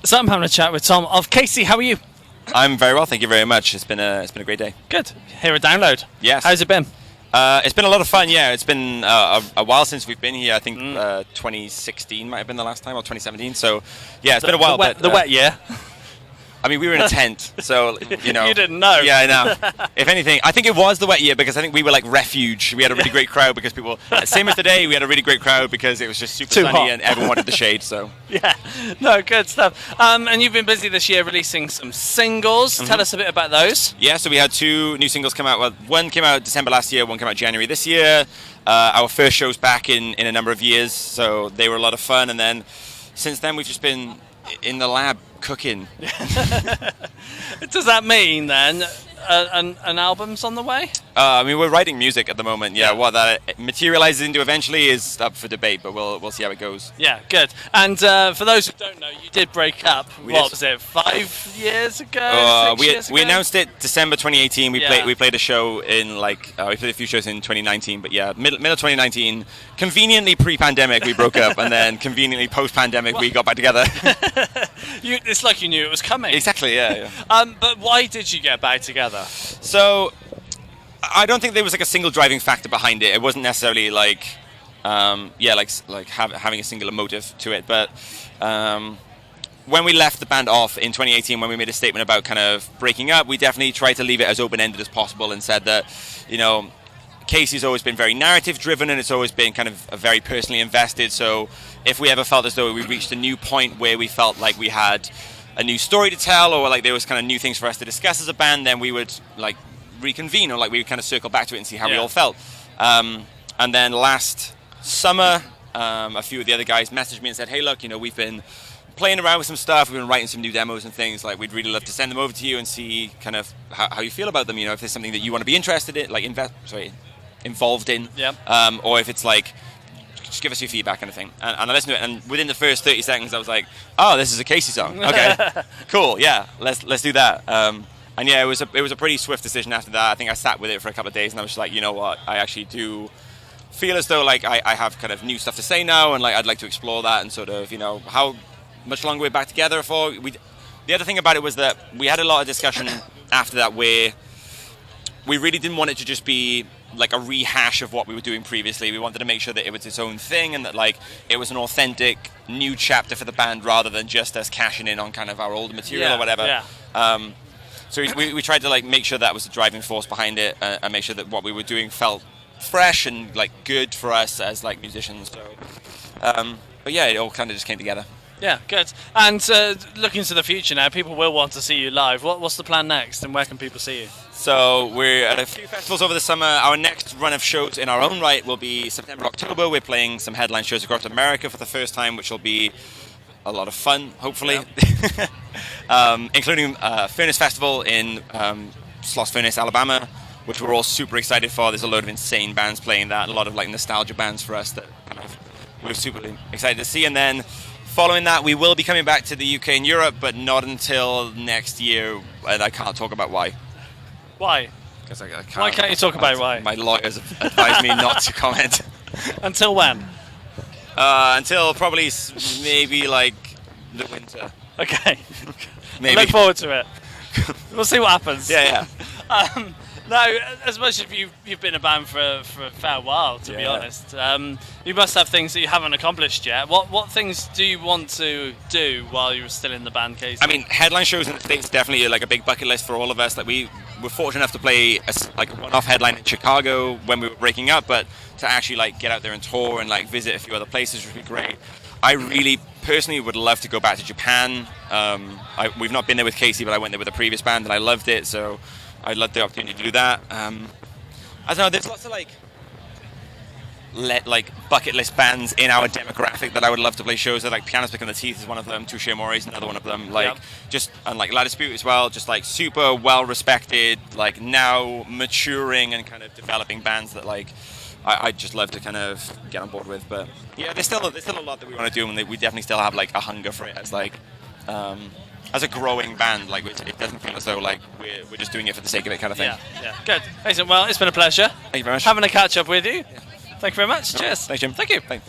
So I'm having a chat with Tom of Casey. How are you? I'm very well, thank you very much. It's been a great day. Good. Here at Download. Yes. How's it been? It's been a lot of fun. Yeah, it's been a while since we've been here. I think 2016 might have been the last time, or 2017. So yeah, it's been a while. The wet year. I mean, we were in a tent, so you know. You didn't know. Yeah, I know. If anything, I think it was the wet year because I think we were like refuge. We had a really great crowd because people. Same as today, we had a really great crowd because it was just super sunny hot. and everyone wanted the shade. So. Yeah. No, good stuff. And you've been busy this year releasing some singles. Tell us a bit about those. Yeah, so we had 2 new singles come out. Well, one came out December last year, one came out January this year. Our first show's back in a number of years, so they were a lot of fun. And then since then, we've just been in the lab cooking. Does that mean then an album's on the way? I mean, we're writing music at the moment. Yeah, what that materializes into eventually is up for debate, but we'll see how it goes. Yeah, good. And for those who don't know, you did break up. What was it? 5 years ago? 6 years ago? We announced it December 2018. We Yeah. played a show in we played a few shows in 2019, but yeah, middle of 2019, conveniently pre-pandemic we broke up, and then conveniently post-pandemic we got back together. It's like you knew it was coming. Exactly. Yeah. But why did you get back together? So, I don't think there was like a single driving factor behind it. It wasn't necessarily like, having a singular motive to it. But when we left the band off in 2018, when we made a statement about kind of breaking up, we definitely tried to leave it as open-ended as possible and said that, you know, Casey's always been very narrative-driven and it's always been kind of very personally invested. So if we ever felt as though we reached a new point where we felt like we had a new story to tell, or like there was kind of new things for us to discuss as a band, then we would like reconvene, or like we would kind of circle back to it and see how we all felt. And then last summer, a few of the other guys messaged me and said, hey, look, you know, we've been playing around with some stuff, we've been writing some new demos and things, like we'd really love to send them over to you and see kind of how you feel about them, you know, if there's something that you want to be interested in, like involved in, or if it's like, just give us your feedback kind of thing. And I listened to it, and within the first 30 seconds I was like, oh, this is a Casey song. Okay, cool, yeah, let's do that. And yeah, it was a pretty swift decision after that. I think I sat with it for a couple of days and I was just like, you know what, I actually do feel as though like I have kind of new stuff to say now, and like I'd like to explore that, and sort of, you know, how much longer we're back together for. The other thing about it was that we had a lot of discussion after that where we really didn't want it to just be like a rehash of what we were doing previously. We wanted to make sure that it was its own thing, and that like it was an authentic new chapter for the band rather than just us cashing in on kind of our older material or whatever. Yeah. So we tried to like make sure that was the driving force behind it, and make sure that what we were doing felt fresh and like good for us as like musicians. So, but yeah, it all kind of just came together. Yeah, good. And looking to the future now, people will want to see you live. What's the plan next, and where can people see you? So we're at a few festivals over the summer. Our next run of shows in our own right will be September, October. We're playing some headline shows across America for the first time, which will be a lot of fun, hopefully. Including Furnace Festival in Sloss Furnace, Alabama, which we're all super excited for. There's a load of insane bands playing that, a lot of like nostalgia bands for us that kind of we're super excited to see. And then following that, we will be coming back to the UK and Europe, but not until next year, and I can't talk about why. Why? Because I can't. Why can't you talk about why? My lawyers have advised me not to comment. Until when? Until probably maybe like the winter. Okay. Maybe. I look forward to it. We'll see what happens. Yeah. No, as much as you've been a band for a fair while, to be honest, you must have things that you haven't accomplished yet. What things do you want to do while you're still in the band, Casey? I mean, headline shows in the States definitely like a big bucket list for all of us. Like we were fortunate enough to play a one-off headline in Chicago when we were breaking up, but to actually like get out there and tour and like visit a few other places would be great. I really personally would love to go back to Japan. We've not been there with Casey, but I went there with a previous band and I loved it, so I'd love the opportunity to do that. I don't know, there's lots of like bucket list bands in our demographic that I would love to play shows with. Like Piano Pick on the Teeth is one of them, Touche Amore is another one of them. Like just, and like La Dispute as well, just like super well respected, like now maturing and kind of developing bands that like I'd just love to kind of get on board with. But yeah, there's still a lot that we want to do, and we definitely still have like a hunger for it as like as a growing band. Like it doesn't feel as though like we're just doing it for the sake of it kind of thing. Yeah. Good. Excellent. Well, it's been a pleasure. Thank you very much. Having a catch up with you. Thank you very much. Cheers. Thanks, Jim. Thank you. Thanks.